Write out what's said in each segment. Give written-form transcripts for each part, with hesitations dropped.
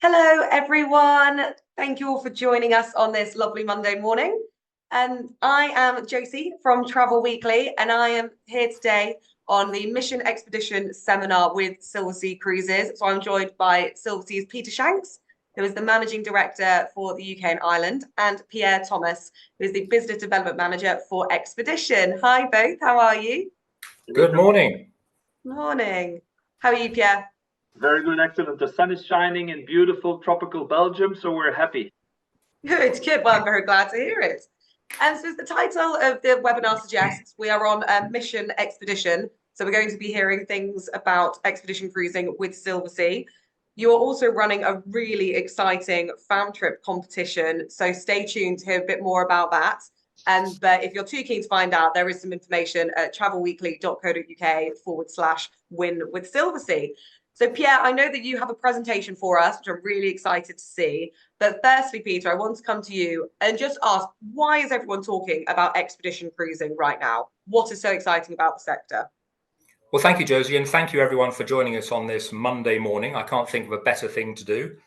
Hello, everyone. Thank you all for joining us on this lovely Monday morning. I am Josie from Travel Weekly, and I am here today on the Mission Expedition Seminar with Silversea Cruises. So I'm joined by Silversea's Peter Shanks, who is the Managing Director for the UK and Ireland, and Pierre Thomas, who is the Business Development Manager for Expedition. Hi, both. How are you? Good morning. Morning. How are you, Pierre? Very good, excellent. The sun is shining in beautiful tropical Belgium, so we're happy. Good. Well, I'm very glad to hear it. And so as the title of the webinar suggests, we are on a mission expedition. So we're going to be hearing things about expedition cruising with Silversea. You're also running a really exciting fam trip competition. So stay tuned to hear a bit more about that. But if you're too keen to find out, there is some information at travelweekly.co.uk/win with Silversea. So Pierre, I know that you have a presentation for us, which I'm really excited to see. But firstly, Peter, I want to come to you and just ask, why is everyone talking about expedition cruising right now? What is so exciting about the sector? Well, thank you, Josie, and thank you everyone for joining us on this Monday morning. I can't think of a better thing to do.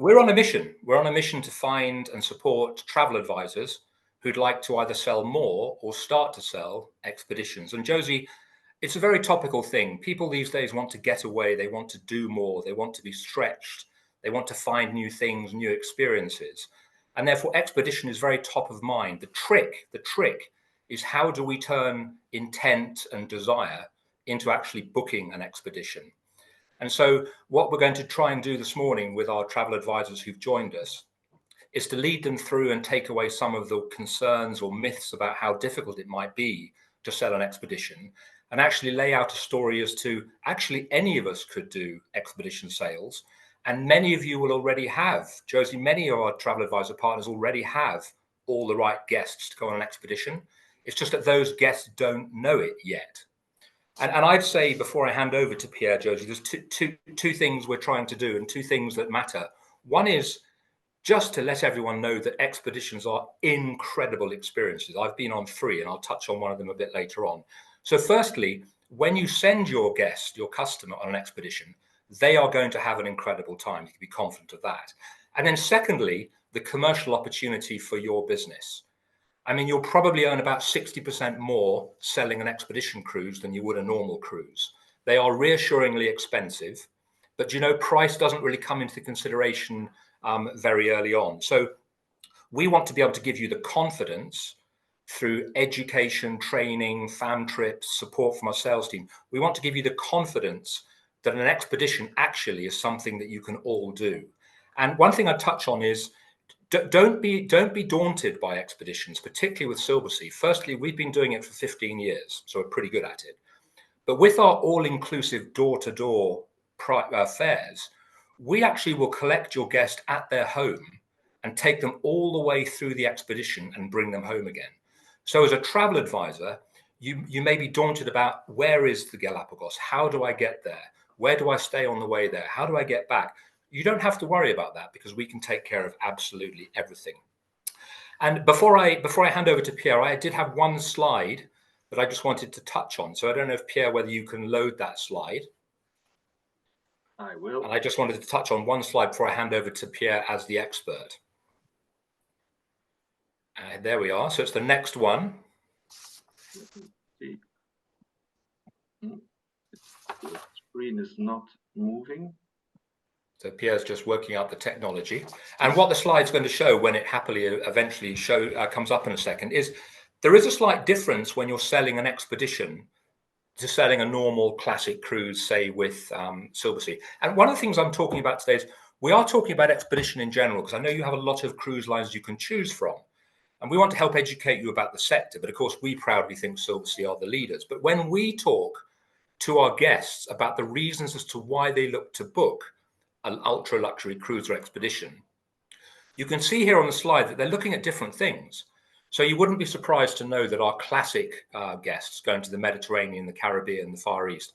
We're on a mission. We're on a mission to find and support travel advisors who'd like to either sell more or start to sell expeditions. And Josie, it's a very topical thing. People these days want to get away. They want to do more. They want to be stretched. They want to find new things, new experiences. And therefore, expedition is very top of mind. The trick is, how do we turn intent and desire into actually booking an expedition? And so what we're going to try and do this morning with our travel advisors who've joined us is to lead them through and take away some of the concerns or myths about how difficult it might be to sell an expedition, and actually lay out a story as to actually any of us could do expedition sales. And many of you will already have, Josie, many of our travel advisor partners already have all the right guests to go on an expedition. It's just that those guests don't know it yet. And I'd say, before I hand over to Pierre, Josie, there's two things we're trying to do, and two things that matter. One is just to let everyone know that expeditions are incredible experiences. I've been on 3, and I'll touch on one of them a bit later on. So firstly, when you send your guest, your customer, on an expedition, they are going to have an incredible time. You can be confident of that. And then secondly, the commercial opportunity for your business. I mean, you'll probably earn about 60% more selling an expedition cruise than you would a normal cruise. They are reassuringly expensive, but price doesn't really come into consideration very early on. So we want to be able to give you the confidence through education, training, fam trips, support from our sales team. We want to give you the confidence that an expedition actually is something that you can all do. And one thing I'd touch on is, don't be daunted by expeditions, particularly with Silversea. Firstly, we've been doing it for 15 years, so we're pretty good at it. But with our all-inclusive door-to-door fares, we actually will collect your guest at their home and take them all the way through the expedition and bring them home again. So as a travel advisor, you may be daunted about, where is the Galapagos? How do I get there? Where do I stay on the way there? How do I get back? You don't have to worry about that, because we can take care of absolutely everything. And before I hand over to Pierre, I did have one slide that I just wanted to touch on. So I don't know if, Pierre, whether you can load that slide. I will. And I just wanted to touch on one slide before I hand over to Pierre as the expert. There we are. So it's the next one. The screen is not moving. So Pierre's just working out the technology. And what the slide's going to show, when it happily eventually comes up in a second, is there is a slight difference when you're selling an expedition to selling a normal classic cruise, say with Silversea. And one of the things I'm talking about today is, we are talking about expedition in general, because I know you have a lot of cruise lines you can choose from. And we want to help educate you about the sector. But of course, we proudly think Silversea are the leaders. But when we talk to our guests about the reasons as to why they look to book an ultra luxury cruise or expedition, you can see here on the slide that they're looking at different things. So you wouldn't be surprised to know that our classic guests going to the Mediterranean, the Caribbean, the Far East,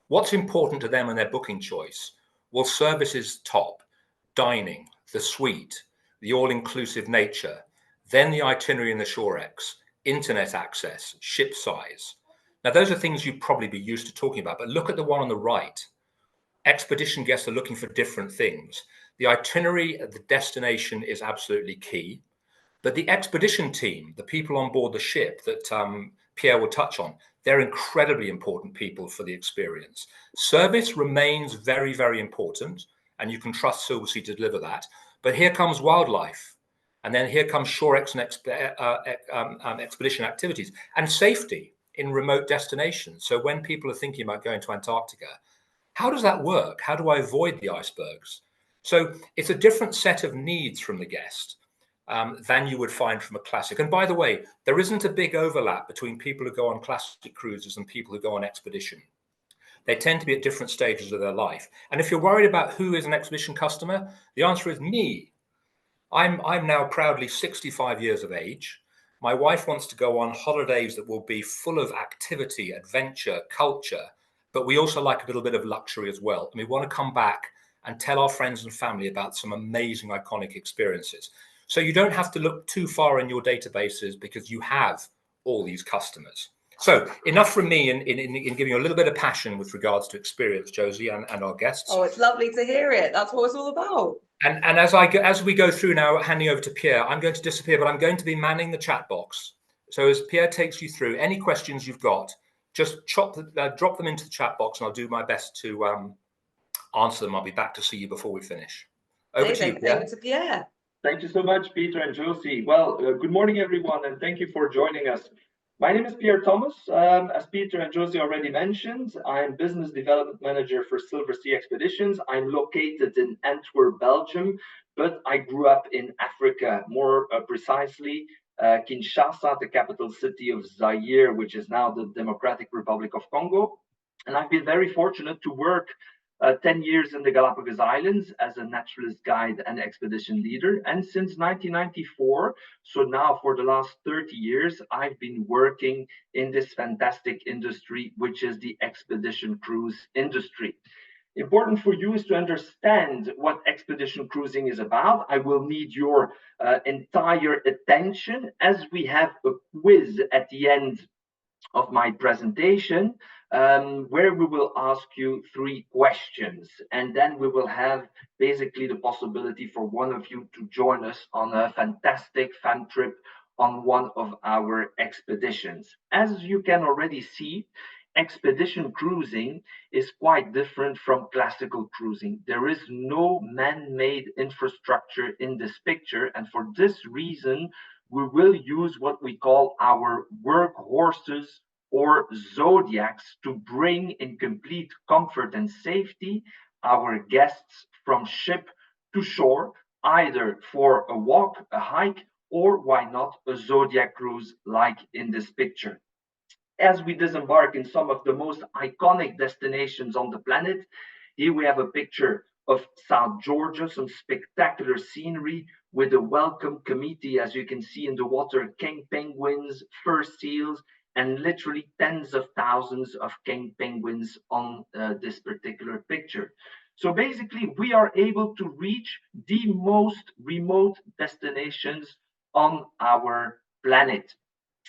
what's important to them in their booking choice? Well, service is top, dining, the suite, the all-inclusive nature, then the itinerary and the Shorex, internet access, ship size. Now, those are things you'd probably be used to talking about, but look at the one on the right. Expedition guests are looking for different things. The itinerary, the destination is absolutely key. But the expedition team, the people on board the ship that Pierre will touch on, they're incredibly important people for the experience. Service remains very, very important, and you can trust Silversea to deliver that. But here comes wildlife, and then here comes shore expedition activities and safety in remote destinations. So when people are thinking about going to Antarctica, how does that work? How do I avoid the icebergs? So it's a different set of needs from the guest than you would find from a classic. And by the way, there isn't a big overlap between people who go on classic cruises and people who go on expedition. They tend to be at different stages of their life. And if you're worried about who is an expedition customer, the answer is me. I'm now proudly 65 years of age. My wife wants to go on holidays that will be full of activity, adventure, culture, but we also like a little bit of luxury as well. And we want to come back and tell our friends and family about some amazing, iconic experiences. So you don't have to look too far in your databases because you have all these customers. So enough from me in giving you a little bit of passion with regards to experience, Josie, and our guests. Oh, it's lovely to hear it. That's what it's all about. And as we go through now, handing over to Pierre, I'm going to disappear, but I'm going to be manning the chat box. So as Pierre takes you through any questions you've got, just drop them into the chat box, and I'll do my best to answer them. I'll be back to see you before we finish. Over to you, Pierre. Over to Pierre. Thank you so much, Peter and Josie. Well, good morning, everyone, and thank you for joining us. My name is Pierre Thomas. As Peter and Josie already mentioned, I'm Business Development Manager for Silversea Expeditions. I'm located in Antwerp, Belgium, but I grew up in Africa, more precisely Kinshasa, the capital city of Zaire, which is now the Democratic Republic of Congo. And I've been very fortunate to work 10 years in the Galapagos Islands as a naturalist guide and expedition leader. And since 1994, so now for the last 30 years, I've been working in this fantastic industry, which is the expedition cruise industry. Important for you is to understand what expedition cruising is about. I will need your entire attention as we have a quiz at the end of my presentation, where we will ask you 3 questions, and then we will have basically the possibility for one of you to join us on a fantastic fan trip on one of our expeditions. As you can already see, expedition cruising is quite different from classical cruising. There is no man-made infrastructure in this picture, and for this reason, we will use what we call our workhorses or zodiacs to bring in complete comfort and safety our guests from ship to shore, either for a walk, a hike, or why not a zodiac cruise like in this picture. As we disembark in some of the most iconic destinations on the planet, here we have a picture of South Georgia, some spectacular scenery with a welcome committee, as you can see in the water, king penguins, fur seals, and literally tens of thousands of king penguins on this particular picture. So basically, we are able to reach the most remote destinations on our planet.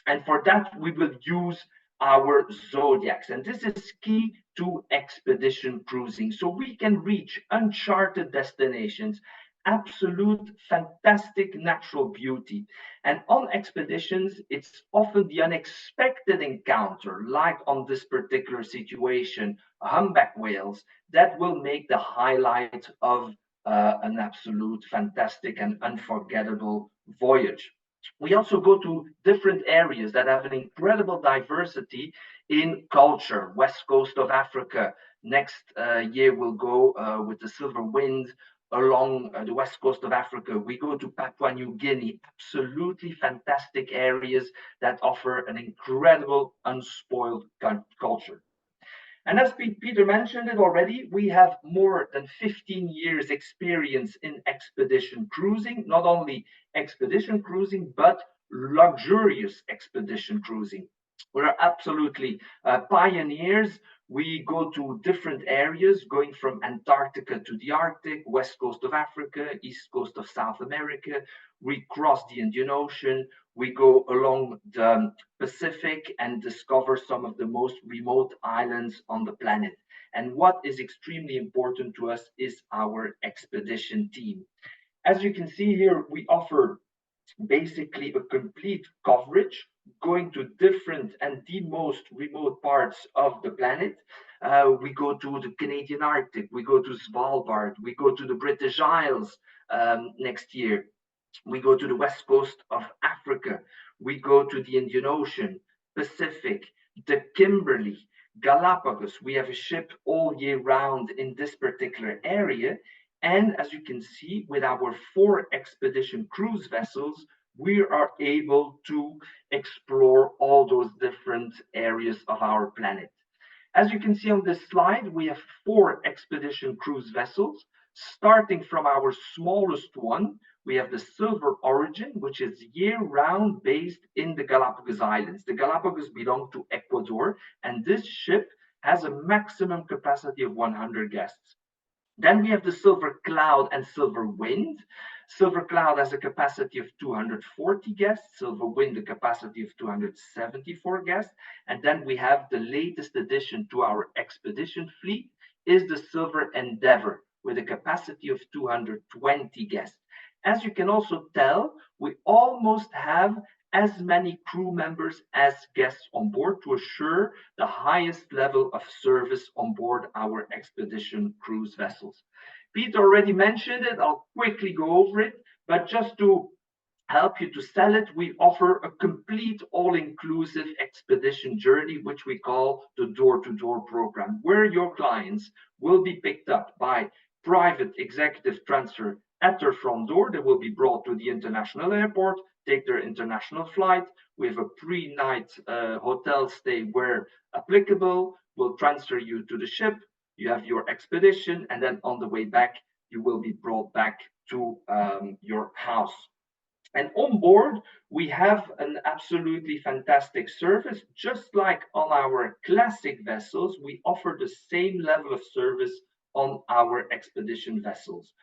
And for that, we will use our zodiacs. And this is key to expedition cruising. So we can reach uncharted destinations, absolute fantastic natural beauty. And on expeditions, it's often the unexpected encounter, like on this particular situation, humpback whales, that will make the highlight of an absolute fantastic and unforgettable voyage. We also go to different areas that have an incredible diversity in culture. West coast of Africa. Next year we'll go with the Silver Wind along the west coast of Africa. We go to Papua New Guinea. Absolutely fantastic areas that offer an incredible unspoiled culture. And as Peter mentioned it already, we have more than 15 years experience in expedition cruising, not only expedition cruising, but luxurious expedition cruising. We're absolutely pioneers. We go to different areas, going from Antarctica to the Arctic, west coast of Africa, east coast of South America. We cross the Indian Ocean. We go along the Pacific and discover some of the most remote islands on the planet. And what is extremely important to us is our expedition team. As you can see here, we offer basically a complete coverage going to different and the most remote parts of the planet. We go to the Canadian Arctic, we go to Svalbard, we go to the British Isles next year. We go to the west coast of Africa. We go to the Indian Ocean, Pacific, the Kimberley, Galapagos. We have a ship all year round in this particular area. And as you can see, with our 4 expedition cruise vessels, we are able to explore all those different areas of our planet. As you can see on this slide, we have 4 expedition cruise vessels. Starting from our smallest one, we have the Silver Origin, which is year-round based in the Galapagos Islands. The Galapagos belong to Ecuador, and this ship has a maximum capacity of 100 guests. Then we have the Silver Cloud and Silver Wind. Silver Cloud has a capacity of 240 guests, Silver Wind a capacity of 274 guests. And then we have the latest addition to our expedition fleet is the Silver Endeavour with a capacity of 220 guests. As you can also tell, we almost have as many crew members as guests on board to assure the highest level of service on board our expedition cruise vessels. Peter already mentioned it, I'll quickly go over it, but just to help you to sell it, we offer a complete all-inclusive expedition journey, which we call the door-to-door program, where your clients will be picked up by private executive transfer at their front door. They will be brought to the international airport, take their international flight. We have a pre-night hotel stay where applicable. We'll transfer you to the ship. You have your expedition, and then on the way back, you will be brought back to your house. And on board, we have an absolutely fantastic service. Just like on our classic vessels, we offer the same level of service on our expedition vessels.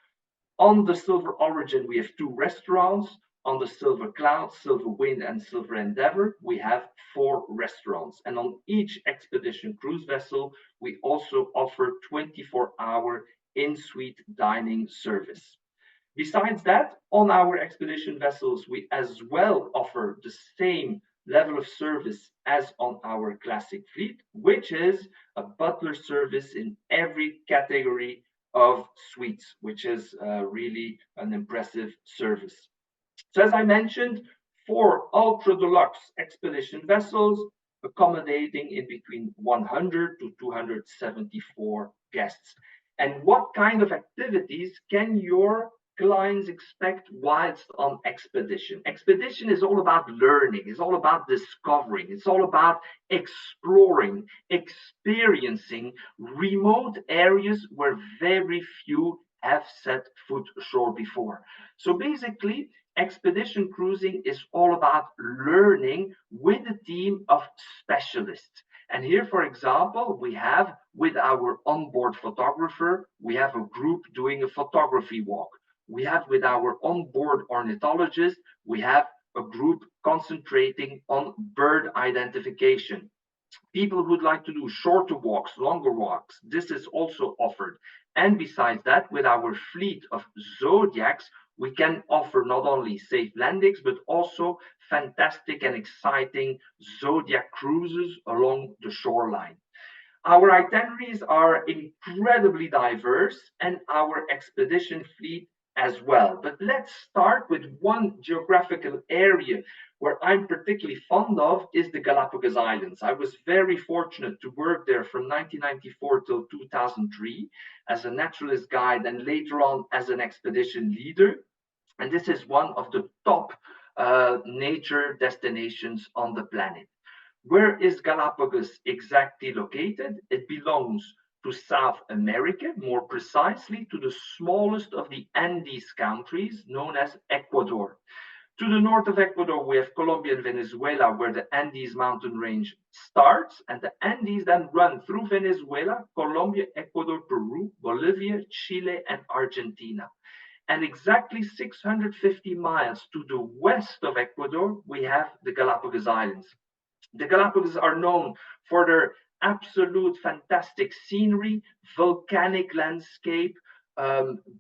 On the Silver Origin, we have 2 restaurants. On the Silver Cloud, Silver Wind, and Silver Endeavour, we have 4 restaurants. And on each expedition cruise vessel, we also offer 24-hour in-suite dining service. Besides that, on our expedition vessels, we as well offer the same level of service as on our classic fleet, which is a butler service in every category of suites, which is really an impressive service. So as I mentioned, 4 ultra deluxe expedition vessels accommodating in between 100 to 274 guests. And what kind of activities can your clients expect whilst on expedition? Expedition is all about learning, it's all about discovering, it's all about exploring, experiencing remote areas where very few have set foot ashore before. So basically, expedition cruising is all about learning with a team of specialists. And here, for example, we have with our onboard photographer, we have a group doing a photography walk. We have with our onboard ornithologist, we have a group concentrating on bird identification. People who'd like to do shorter walks, longer walks, this is also offered. And besides that, with our fleet of Zodiacs, we can offer not only safe landings, but also fantastic and exciting Zodiac cruises along the shoreline. Our itineraries are incredibly diverse and our expedition fleet as well. But let's start with one geographical area where I'm particularly fond of is the Galapagos Islands. I was very fortunate to work there from 1994 till 2003 as a naturalist guide and later on as an expedition leader. And this is one of the top nature destinations on the planet. Where is Galapagos exactly located? It belongs to South America, more precisely to the smallest of the Andes countries, known as Ecuador. To the north of Ecuador, we have Colombia and Venezuela, where the Andes mountain range starts, and the Andes then run through Venezuela, Colombia, Ecuador, Peru, Bolivia, Chile, and Argentina. And exactly 650 miles to the west of Ecuador, we have the Galapagos Islands. The Galapagos are known for their absolute fantastic scenery, volcanic landscape,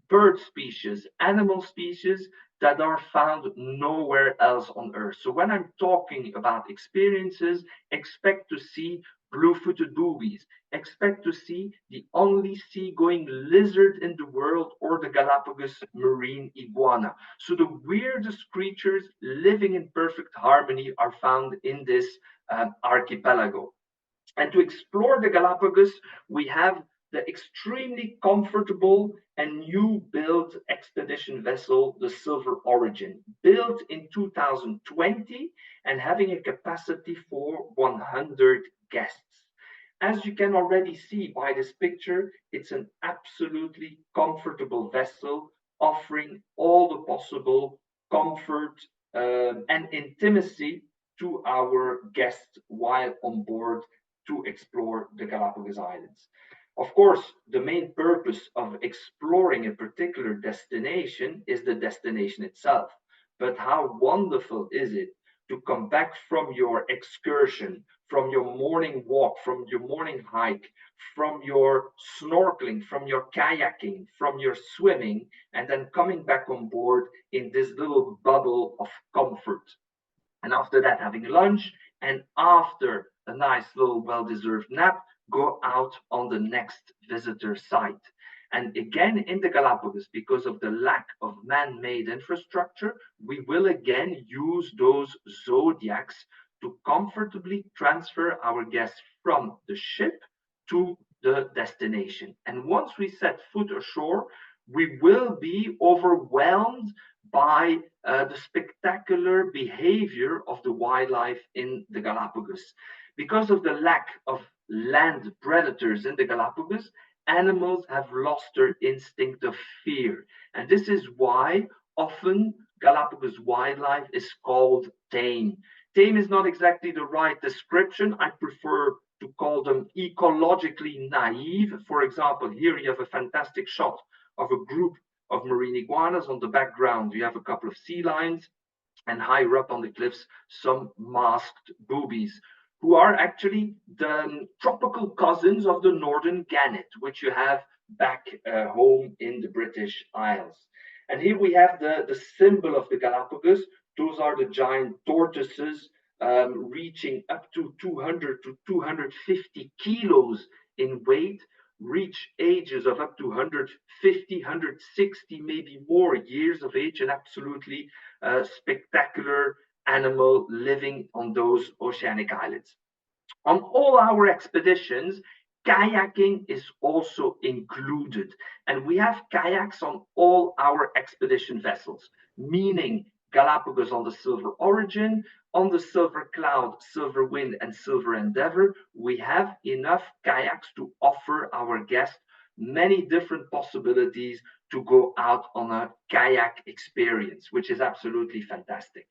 bird species, animal species that are found nowhere else on Earth. So when I'm talking about experiences, expect to see blue-footed boobies, expect to see the only sea-going lizard in the world, or the Galapagos marine iguana. So the weirdest creatures living in perfect harmony are found in this archipelago. And to explore the Galapagos, we have the extremely comfortable and new built expedition vessel, the Silver Origin, built in 2020 and having a capacity for 100 guests. As you can already see by this picture, it's an absolutely comfortable vessel offering all the possible comfort and intimacy to our guests while on board to explore the Galapagos Islands. Of course, the main purpose of exploring a particular destination is the destination itself. But how wonderful is it to come back from your excursion, from your morning walk, from your morning hike, from your snorkeling, from your kayaking, from your swimming, and then coming back on board in this little bubble of comfort. And after that, having lunch, and after a nice little well-deserved nap, go out on the next visitor site. And again, in the Galapagos, because of the lack of man-made infrastructure, we will again use those zodiacs to comfortably transfer our guests from the ship to the destination. And once we set foot ashore, we will be overwhelmed by the spectacular behavior of the wildlife in the Galapagos. Because of the lack of land predators in the Galapagos, animals have lost their instinct of fear. And this is why often Galapagos wildlife is called tame. Tame is not exactly the right description. I prefer to call them ecologically naive. For example, here you have a fantastic shot of a group of marine iguanas. On the background, you have a couple of sea lions, and higher up on the cliffs, some masked boobies, who are actually the tropical cousins of the northern gannet, which you have back home in the British Isles. And here we have the symbol of the Galapagos. Those are the giant tortoises, reaching up to 200 to 250 kilos in weight, reach ages of up to 150, 160, maybe more years of age, an absolutely spectacular animal living on those oceanic islands. On all our expeditions, kayaking is also included, and we have kayaks on all our expedition vessels, meaning Galapagos on the Silver Origin, on the Silver Cloud, Silver Wind, and Silver Endeavor. We have enough kayaks to offer our guests many different possibilities to go out on a kayak experience, which is absolutely fantastic.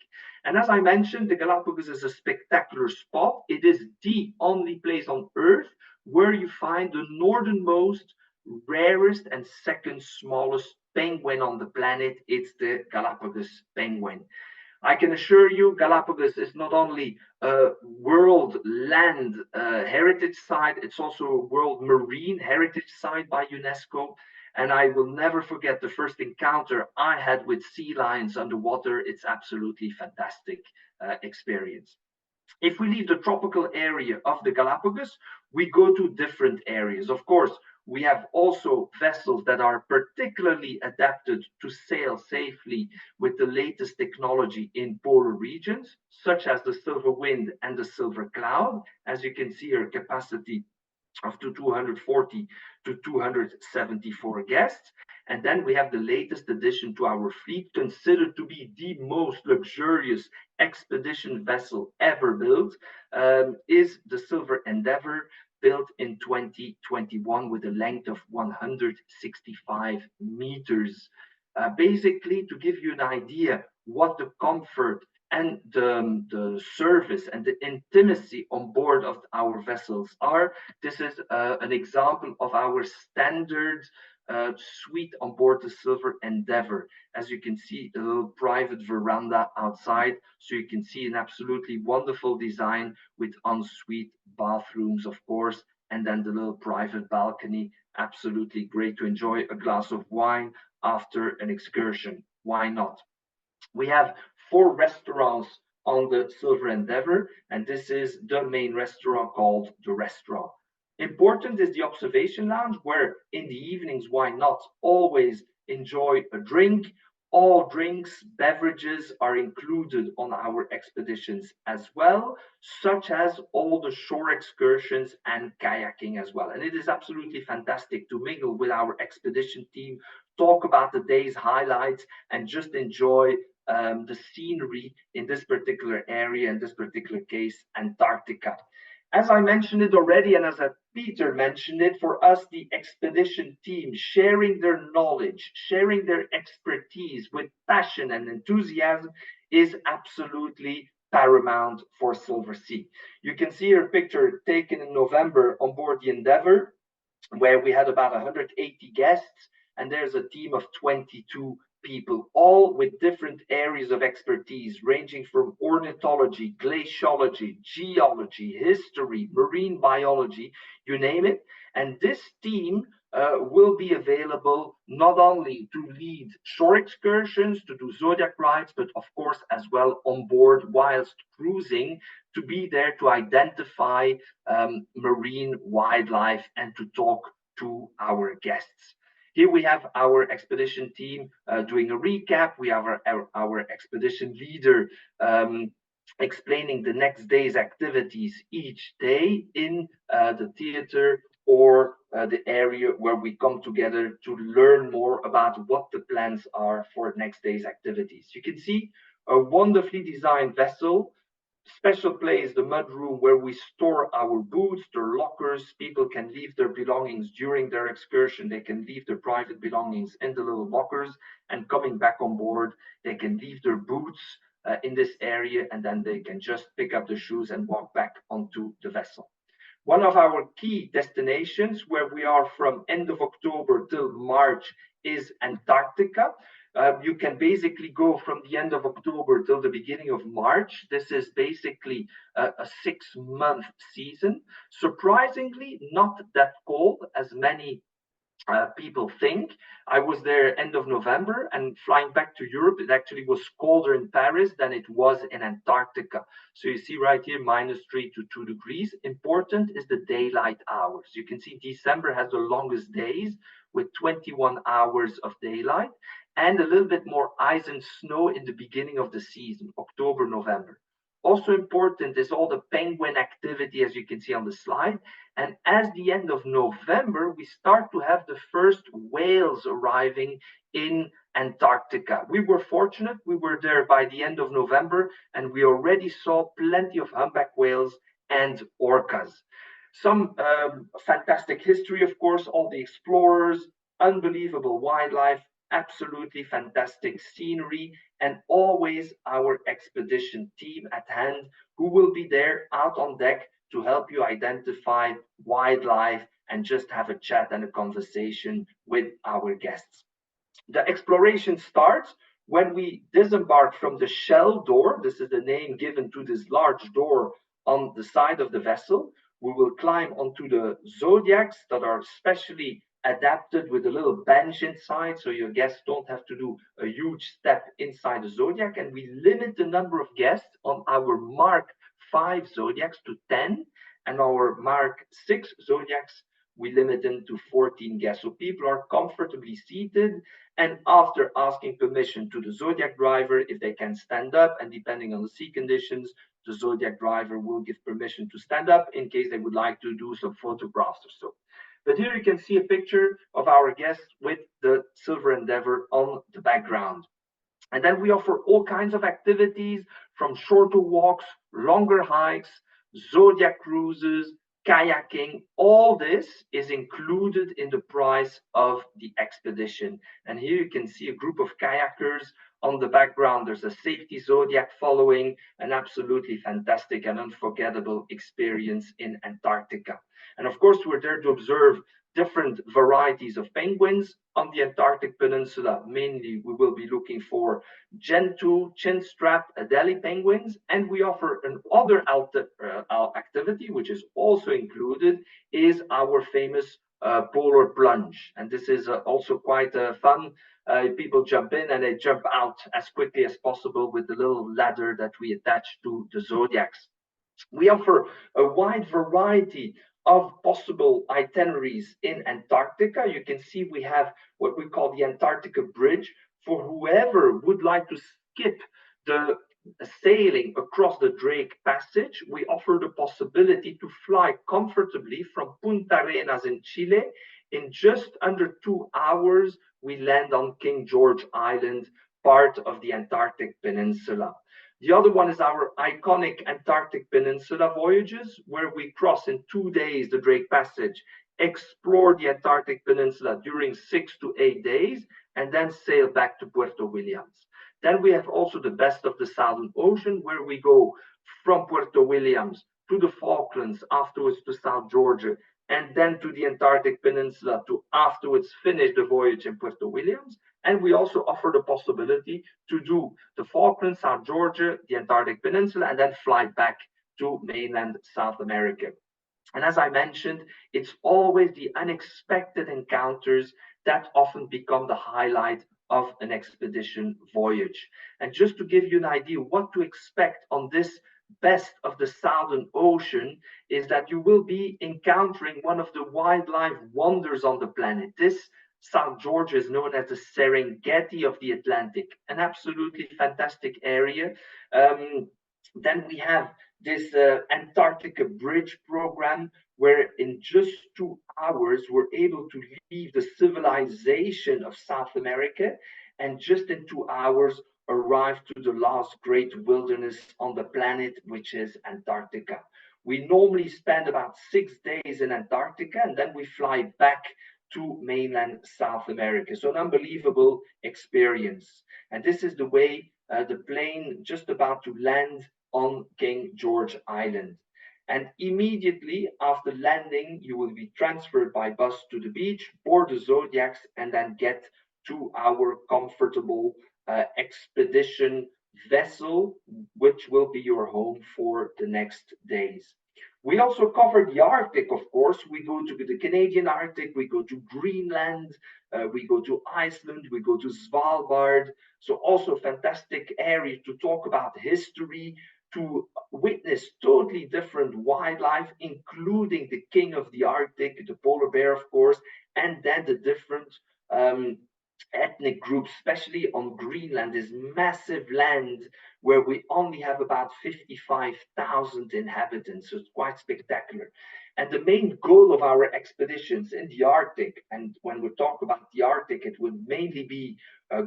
And as I mentioned, the Galapagos is a spectacular spot. It is the only place on Earth where you find the northernmost, rarest, and second smallest penguin on the planet. It's the Galapagos penguin. I can assure you, Galapagos is not only a world land heritage site, it's also a world marine heritage site by UNESCO. And I will never forget the first encounter I had with sea lions underwater. It's absolutely fantastic experience. If we leave the tropical area of the Galapagos, we go to different areas. Of course, we have also vessels that are particularly adapted to sail safely with the latest technology in polar regions, such as the Silver Wind and the Silver Cloud. As you can see here, capacity of 240 to 274 guests. And then we have the latest addition to our fleet, considered to be the most luxurious expedition vessel ever built, is the Silver Endeavor, built in 2021 with a length of 165 meters. Basically, to give you an idea what the comfort and the service and the intimacy on board of our vessels are, this is an example of our standard suite on board the Silver Endeavour. As you can see, a little private veranda outside, so you can see an absolutely wonderful design with ensuite bathrooms, of course, and then the little private balcony. Absolutely great to enjoy a glass of wine after an excursion. Why not? We have 4 restaurants on the Silver Endeavour, and this is the main restaurant called the Restaurant. Important is the observation lounge, where in the evenings, why not, always enjoy a drink. All drinks, beverages are included on our expeditions as well, such as all the shore excursions and kayaking as well. And it is absolutely fantastic to mingle with our expedition team, talk about the day's highlights, and just enjoy the scenery in this particular area, in this particular case, Antarctica. As I mentioned it already, and as Peter mentioned it, for us, the expedition team, sharing their knowledge, sharing their expertise with passion and enthusiasm is absolutely paramount for Silversea. You can see a picture taken in November on board the Endeavour, where we had about 180 guests, and there's a team of 22 people, all with different areas of expertise, ranging from ornithology, glaciology, geology, history, marine biology, you name it. And this team will be available not only to lead shore excursions, to do zodiac rides, but of course as well on board whilst cruising, to be there to identify marine wildlife and to talk to our guests. Here we have our expedition team doing a recap. We have our expedition leader explaining the next day's activities each day in the theater or the area where we come together to learn more about what the plans are for next day's activities. You can see a wonderfully designed vessel. Special place, the mud room, where we store our boots, their lockers. People can leave their belongings during their excursion. They can leave their private belongings in the little lockers, and coming back on board, they can leave their boots in this area, and then they can just pick up the shoes and walk back onto the vessel. One of our key destinations, where we are from end of October till March, is Antarctica. You can basically go from the end of October till the beginning of March. This is basically a 6-month season. Surprisingly, not that cold as many people think. I was there end of November, and flying back to Europe, it actually was colder in Paris than it was in Antarctica. So you see right here, -3 to 2 degrees. Important is the daylight hours. You can see December has the longest days with 21 hours of daylight, and a little bit more ice and snow in the beginning of the season, October, November. Also important is all the penguin activity, as you can see on the slide. And as the end of November, we start to have the first whales arriving in Antarctica. We were fortunate. We were there by the end of November, and we already saw plenty of humpback whales and orcas. Some fantastic history, of course, all the explorers, unbelievable wildlife, absolutely fantastic scenery, and always our expedition team at hand, who will be there out on deck to help you identify wildlife and just have a chat and a conversation with our guests. The exploration starts when we disembark from the shell door. This is the name given to this large door on the side of the vessel. We will climb onto the zodiacs that are specially adapted with a little bench inside, so your guests don't have to do a huge step inside the zodiac. And we limit the number of guests on our Mark 5 zodiacs to 10, and our Mark 6 zodiacs we limit them to 14 guests. So people are comfortably seated, and after asking permission to the zodiac driver if they can stand up, and depending on the sea conditions, the zodiac driver will give permission to stand up in case they would like to do some photographs or so. But here you can see a picture of our guests with the Silver Endeavour on the background. And then we offer all kinds of activities, from shorter walks, longer hikes, zodiac cruises, kayaking. All this is included in the price of the expedition. And here you can see a group of kayakers on the background. There's a safety zodiac following, an absolutely fantastic and unforgettable experience in Antarctica. And of course, we're there to observe different varieties of penguins. On the Antarctic Peninsula, mainly we will be looking for Gentoo, chinstrap, Adelie penguins, and we offer another activity, which is also included, is our famous polar plunge. And this is also quite fun. People jump in and they jump out as quickly as possible with the little ladder that we attach to the Zodiacs. We offer a wide variety of possible itineraries in Antarctica. You can see we have what we call the Antarctica Bridge for whoever would like to skip the sailing across the Drake Passage. We offer the possibility to fly comfortably from Punta Arenas in Chile. In just under 2 hours, we land on King George Island, part of the Antarctic Peninsula. The other one is our iconic Antarctic Peninsula voyages, where we cross in 2 days the Drake Passage, explore the Antarctic Peninsula during 6 to 8 days, and then sail back to Puerto Williams. Then we have also the best of the Southern Ocean, where we go from Puerto Williams to the Falklands, afterwards to South Georgia, and then to the Antarctic Peninsula to afterwards finish the voyage in Puerto Williams. And we also offer the possibility to do the Falklands, South Georgia, the Antarctic Peninsula, and then fly back to mainland South America. And as I mentioned, it's always the unexpected encounters that often become the highlight of an expedition voyage. And just to give you an idea what to expect on this best of the Southern Ocean, is that you will be encountering one of the wildlife wonders on the planet. This South Georgia is known as the Serengeti of the Atlantic, an absolutely fantastic area. Then we have this Antarctica Bridge program, where in just 2 hours, we're able to leave the civilization of South America and just in 2 hours arrive to the last great wilderness on the planet, which is Antarctica. We normally spend about 6 days in Antarctica and then we fly back to mainland South America. So an unbelievable experience. And this is the way the plane just about to land on King George Island. And immediately after landing, you will be transferred by bus to the beach, board the Zodiacs, and then get to our comfortable expedition vessel, which will be your home for the next days. We also cover the Arctic, of course. We go to the Canadian Arctic, we go to Greenland, we go to Iceland, we go to Svalbard. So also fantastic area to talk about history, to witness totally different wildlife, including the king of the Arctic, the polar bear, of course, and then the different ethnic groups, especially on Greenland, this massive land where we only have about 55,000 inhabitants. So it's quite spectacular. And the main goal of our expeditions in the Arctic, and when we talk about the Arctic, it would mainly be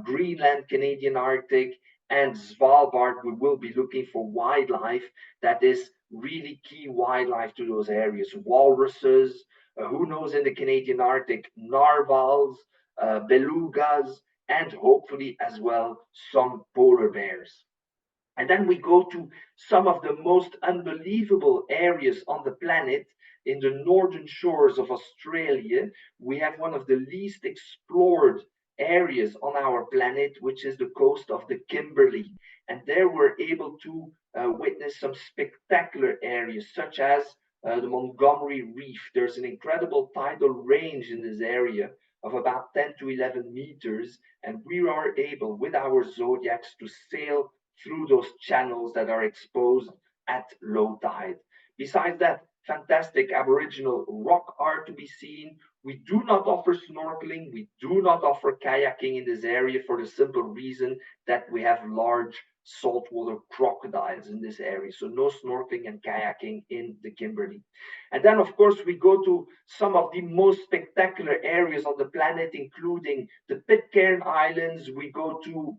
Greenland, Canadian Arctic, and Svalbard. We will be looking for wildlife that is really key wildlife to those areas. Walruses, who knows in the Canadian Arctic, narwhals, belugas, and hopefully as well some polar bears. And then we go to some of the most unbelievable areas on the planet. In the northern shores of Australia, we have one of the least explored areas on our planet, which is the coast of the Kimberley. And there we're able to witness some spectacular areas, such as the Montgomery Reef. There's an incredible tidal range in this area of about 10 to 11 meters, and we are able, with our Zodiacs, to sail through those channels that are exposed at low tide. Besides that, fantastic Aboriginal rock art to be seen. We do not offer snorkeling, we do not offer kayaking in this area for the simple reason that we have large saltwater crocodiles in this area. So no snorkeling and kayaking in the Kimberley. And then, of course, we go to some of the most spectacular areas on the planet, including the Pitcairn Islands. We go to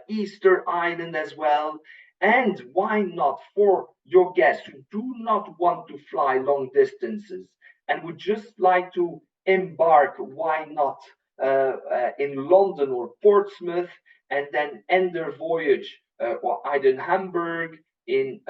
Easter Island as well. And why not, for your guests who do not want to fly long distances and would just like to embark, why not in London or Portsmouth, and then end their voyage or either in Hamburg, in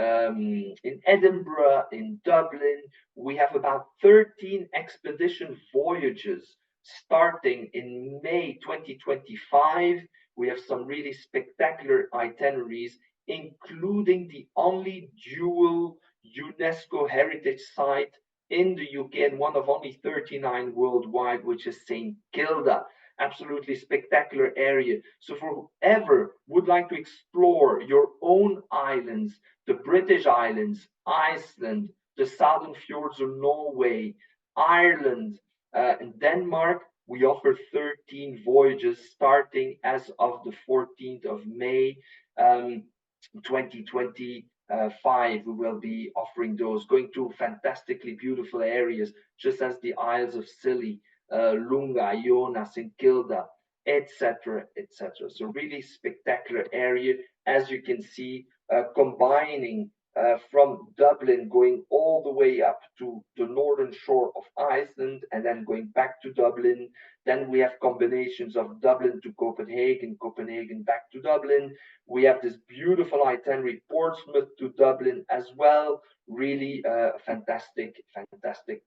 Edinburgh, in Dublin. We have about 13 expedition voyages starting in May 2025. We have some really spectacular itineraries, including the only dual UNESCO heritage site in the UK and one of only 39 worldwide, which is St. Kilda. Absolutely spectacular area. So for whoever would like to explore your own islands, the British Islands, Iceland, the southern fjords of Norway, Ireland, and Denmark, we offer 13 voyages starting as of the 14th of May, 2025. We will be offering those, going to fantastically beautiful areas, just as the Isles of Scilly, Lunga, Iona, St. Kilda, etc., etc. So really spectacular area, as you can see, combining from Dublin, going all the way up to the northern shore of Iceland, and then going back to Dublin. Then we have combinations of Dublin to Copenhagen, Copenhagen back to Dublin. We have this beautiful itinerary, Portsmouth to Dublin as well. Really fantastic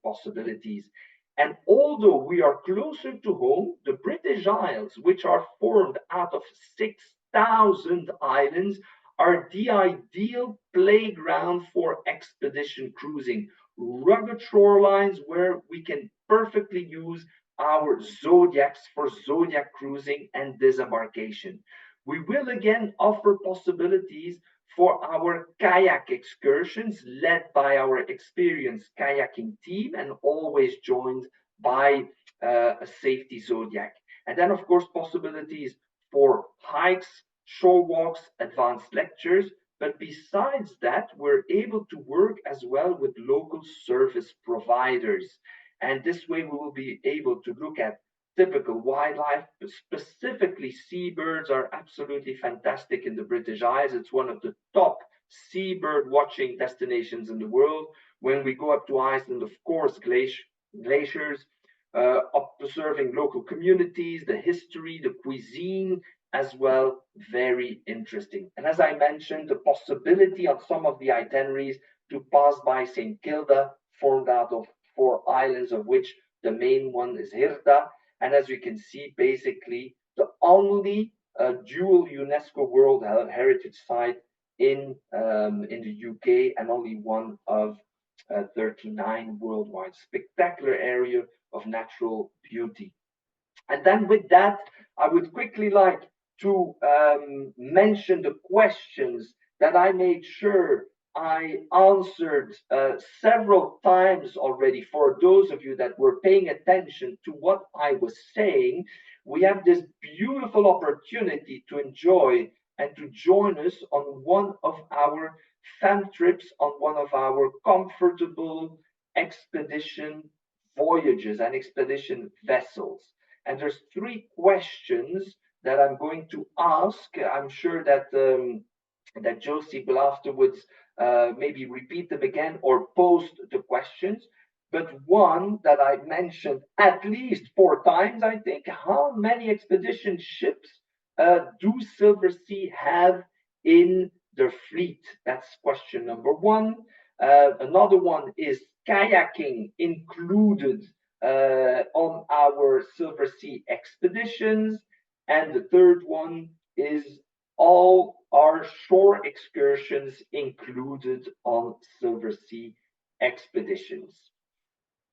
possibilities. And although we are closer to home, the British Isles, which are formed out of 6,000 islands, are the ideal playground for expedition cruising. Rugged shorelines where we can perfectly use our zodiacs for zodiac cruising and disembarkation. We will again offer possibilities for our kayak excursions led by our experienced kayaking team and always joined by a safety zodiac. And then, of course, possibilities for hikes, shore walks, advanced lectures. But besides that, we're able to work as well with local service providers. And this way, we will be able to look at typical wildlife, specifically seabirds are absolutely fantastic in the British Isles. It's one of the top seabird watching destinations in the world. When we go up to Iceland, of course, glaciers, observing local communities, the history, the cuisine as well, very interesting. And as I mentioned, the possibility on some of the itineraries to pass by St. Kilda, formed out of 4 islands, of which the main one is Hirta. And as you can see, basically the only dual UNESCO World Heritage Site in the UK, and only one of 39 worldwide. Spectacular area of natural beauty. And then with that, I would quickly like to mention the questions that I made sure I answered several times already. For those of you that were paying attention to what I was saying, we have this beautiful opportunity to enjoy and to join us on one of our fam trips, on one of our comfortable expedition voyages and expedition vessels. And there's 3 questions that I'm going to ask. I'm sure that that Josie will afterwards maybe repeat them again or post the questions. But one that I mentioned at least 4 times, I think, how many expedition ships do Silversea have in their fleet? That's question number 1. Another one is kayaking included on our Silversea expeditions. And the third one is all our shore excursions included on Silversea expeditions.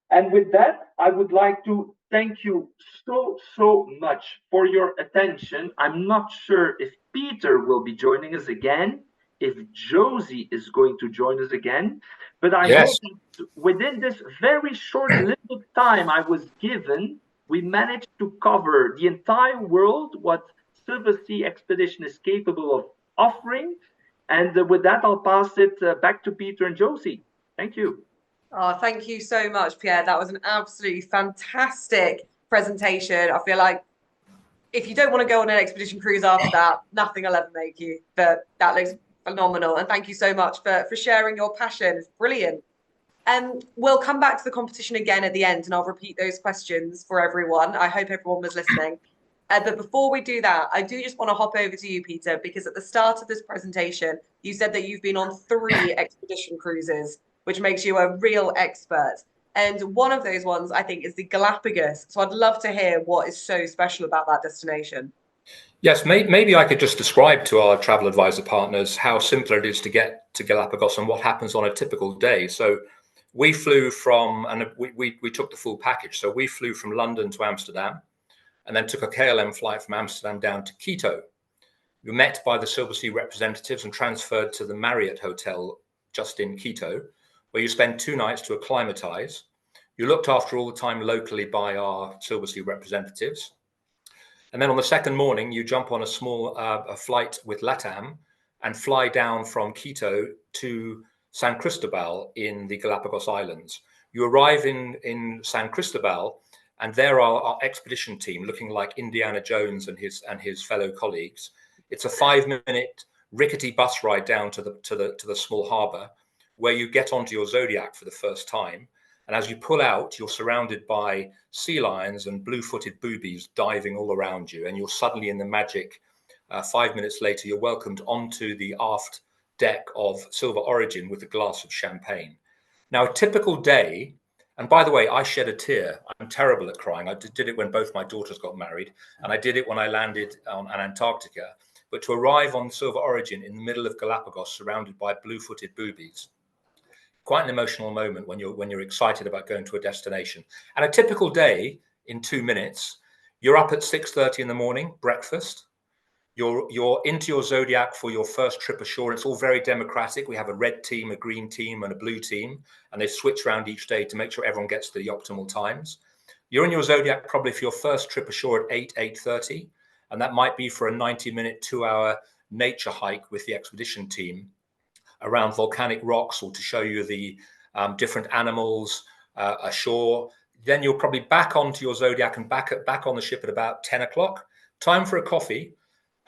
And with that, I would like to thank you so much for your attention. I'm not sure if Peter will be joining us again, if Josie is going to join us again, but I hope that within this very short limited time I was given, we managed to cover the entire world, what Silversea expedition is capable of offering. And with that, I'll pass it back to Peter and Josie. Thank you. Oh, thank you so much, Pierre. That was an absolutely fantastic presentation. I feel like if you don't want to go on an expedition cruise after that, nothing will ever make you. But that looks phenomenal. And thank you so much for sharing your passion. It's brilliant. And we'll come back to the competition again at the end, and I'll repeat those questions for everyone. I hope everyone was listening. But before we do that, I do just want to hop over to you, Peter, because at the start of this presentation, you said that you've been on 3 expedition cruises, which makes you a real expert. And one of those ones, I think, is the Galapagos. So I'd love to hear what is so special about that destination. Yes, maybe I could just describe to our travel advisor partners how simple it is to get to Galapagos and what happens on a typical day. So we flew from, and we took the full package. So we flew from London to Amsterdam and then took a KLM flight from Amsterdam down to Quito. We were met by the Silversea representatives and transferred to the Marriott Hotel just in Quito, where you spend 2 nights to acclimatize. You're looked after all the time locally by our Silversea representatives. And then on the second morning, you jump on a small flight with LATAM and fly down from Quito to San Cristobal in the Galapagos Islands. You arrive in San Cristobal, and there are our expedition team looking like Indiana Jones and his fellow colleagues. It's a 5-minute rickety bus ride down to the small harbour, where you get onto your Zodiac for the first time. And as you pull out, you're surrounded by sea lions and blue-footed boobies diving all around you. And you're suddenly in the magic, 5 minutes later, you're welcomed onto the aft deck of Silver Origin with a glass of champagne. Now, a typical day, and by the way, I shed a tear. I'm terrible at crying. I did it when both my daughters got married, and I did it when I landed on Antarctica. But to arrive on Silver Origin in the middle of Galapagos, surrounded by blue-footed boobies, quite an emotional moment when you're excited about going to a destination. And a typical day, in 2 minutes, you're up at 6:30 in the morning, breakfast. You're into your Zodiac for your first trip ashore. It's all very democratic. We have a red team, a green team, and a blue team, and they switch around each day to make sure everyone gets to the optimal times. You're in your Zodiac probably for your first trip ashore at 8:30, and that might be for a 90-minute, 2-hour nature hike with the expedition team around volcanic rocks, or to show you the different animals ashore. Then you're probably back onto your Zodiac and back on the ship at about 10 o'clock. Time for a coffee.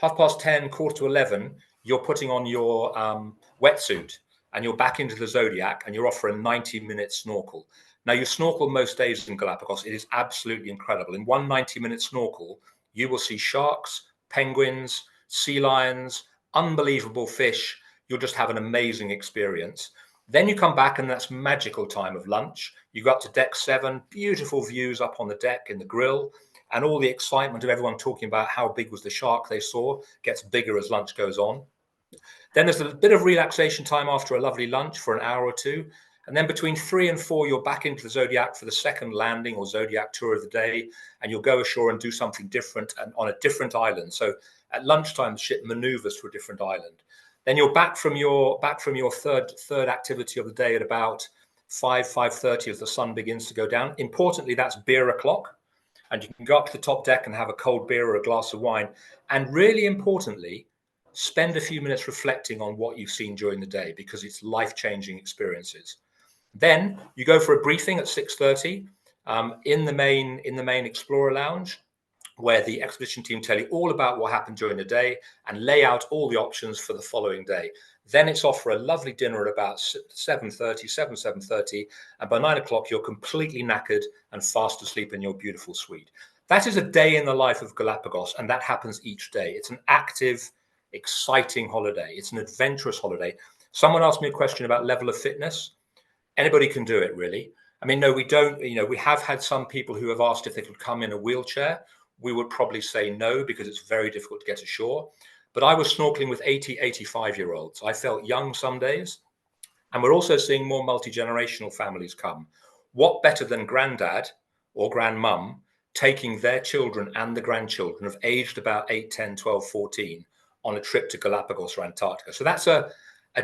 10:30, 10:45, you're putting on your wetsuit and you're back into the Zodiac and you're off for a 90-minute snorkel. Now, you snorkel most days in Galapagos. It is absolutely incredible. In one 90-minute snorkel, you will see sharks, penguins, sea lions, unbelievable fish. You'll just have an amazing experience. Then you come back and that's magical time of lunch. You go up to deck 7, beautiful views up on the deck in the grill, and all the excitement of everyone talking about how big was the shark they saw gets bigger as lunch goes on. Then there's a bit of relaxation time after a lovely lunch for an hour or two. And then between 3 and 4, you're back into the Zodiac for the second landing or Zodiac tour of the day. And you'll go ashore and do something different and on a different island. So at lunchtime, the ship maneuvers to a different island. Then you're back from your third activity of the day at about 5:30 as the sun begins to go down. Importantly, that's beer o'clock. And you can go up to the top deck and have a cold beer or a glass of wine. And really importantly, spend a few minutes reflecting on what you've seen during the day, because it's life-changing experiences. Then you go for a briefing at 6:30 in the main Explorer Lounge, where the expedition team tell you all about what happened during the day and lay out all the options for the following day. Then it's off for a lovely dinner at about 7:30, and by 9 o'clock you're completely knackered and fast asleep in your beautiful suite. That is a day in the life of Galapagos, and that happens each day. It's an active, exciting holiday. It's an adventurous holiday. Someone asked me a question about level of fitness. Anybody can do it, really. I mean, no, we don't. We have had some people who have asked if they could come in a wheelchair. We would probably say no, because it's very difficult to get ashore. But I was snorkeling with 80, 85-year-olds. I felt young some days. And we're also seeing more multi-generational families come. What better than granddad or grandmum taking their children and the grandchildren of aged about 8, 10, 12, 14 on a trip to Galapagos or Antarctica. So that's a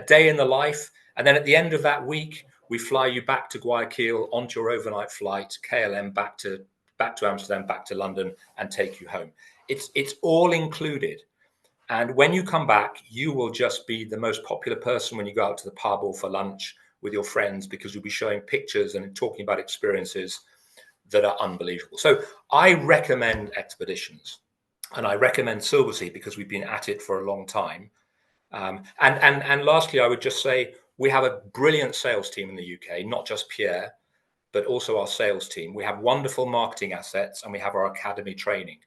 day in the life. And then at the end of that week, we fly you back to Guayaquil onto your overnight flight, KLM back to Amsterdam, back to London, and take you home. It's all included. And when you come back, you will just be the most popular person when you go out to the pub or for lunch with your friends, because you'll be showing pictures and talking about experiences that are unbelievable. So I recommend expeditions, and I recommend Silversea because we've been at it for a long time. And lastly, I would just say we have a brilliant sales team in the UK, not just Pierre, but also our sales team. We have wonderful marketing assets, and we have our academy training.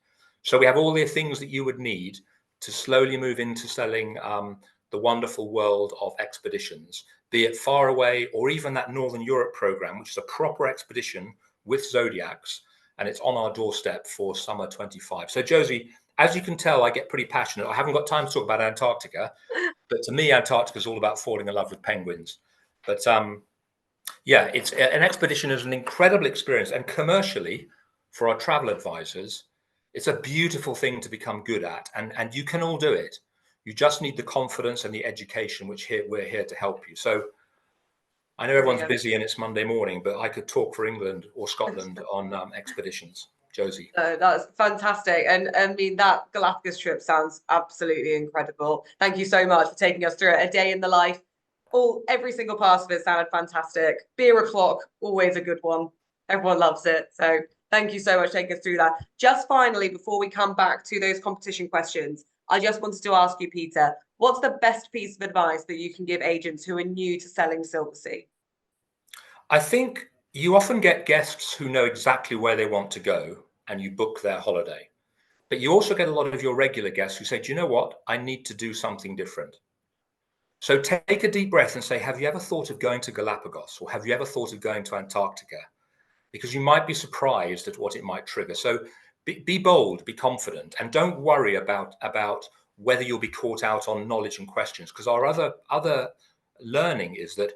So we have all the things that you would need to slowly move into selling the wonderful world of expeditions, be it far away or even that Northern Europe program, which is a proper expedition with zodiacs, and it's on our doorstep for summer 25. So Josie, as you can tell, I get pretty passionate. I haven't got time to talk about Antarctica, but to me, Antarctica is all about falling in love with penguins. But yeah, it's an expedition is an incredible experience, and commercially, for our travel advisors, it's a beautiful thing to become good at, and you can all do it. You just need the confidence and the education, which we're here to help you. So I know everyone's busy and it's Monday morning, but I could talk for England or Scotland on expeditions. Josie. That's fantastic. And I mean, that Galapagos trip sounds absolutely incredible. Thank you so much for taking us through it. A day in the life. Every single part of it sounded fantastic. Beer o'clock, always a good one. Everyone loves it. So thank you so much for taking us through that. Just finally, before we come back to those competition questions, I just wanted to ask you, Peter, what's the best piece of advice that you can give agents who are new to selling Silversea? I think you often get guests who know exactly where they want to go and you book their holiday. But you also get a lot of your regular guests who say, do you know what? I need to do something different. So take a deep breath and say, have you ever thought of going to Galapagos, or have you ever thought of going to Antarctica? Because you might be surprised at what it might trigger. So be bold, be confident, and don't worry about whether you'll be caught out on knowledge and questions. Because our other learning is that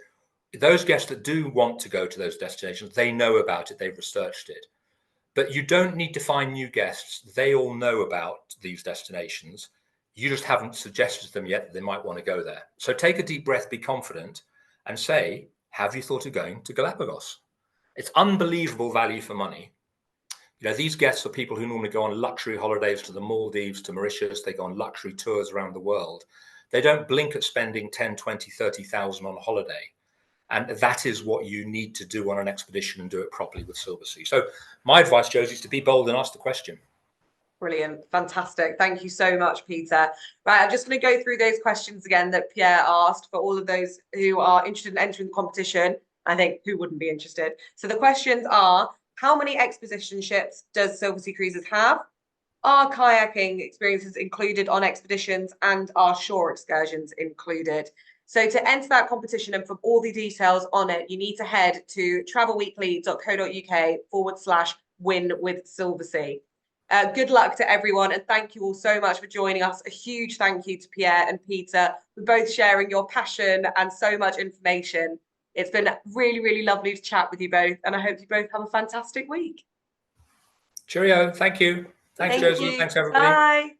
those guests that do want to go to those destinations, they know about it, they've researched it. But you don't need to find new guests. They all know about these destinations. You just haven't suggested to them yet that they might want to go there. So take a deep breath, be confident, and say, have you thought of going to Galapagos? It's unbelievable value for money. You know, these guests are people who normally go on luxury holidays to the Maldives, to Mauritius. They go on luxury tours around the world. They don't blink at spending 10, 20, 30,000 on a holiday. And that is what you need to do on an expedition, and do it properly with Silversea. So my advice, Josie, is to be bold and ask the question. Brilliant. Fantastic. Thank you so much, Peter. Right, I'm just going to go through those questions again that Pierre asked for all of those who are interested in entering the competition. I think who wouldn't be interested. So the questions are, how many expedition ships does Silversea Cruises have? Are kayaking experiences included on expeditions, and are shore excursions included? So to enter that competition and for all the details on it, you need to head to travelweekly.co.uk/win with Silversea. Good luck to everyone, and thank you all so much for joining us. A huge thank you to Pierre and Peter for both sharing your passion and so much information. It's been really, really lovely to chat with you both, and I hope you both have a fantastic week. Cheerio. Thank you. Thanks, Josie. Thanks, everybody. Bye.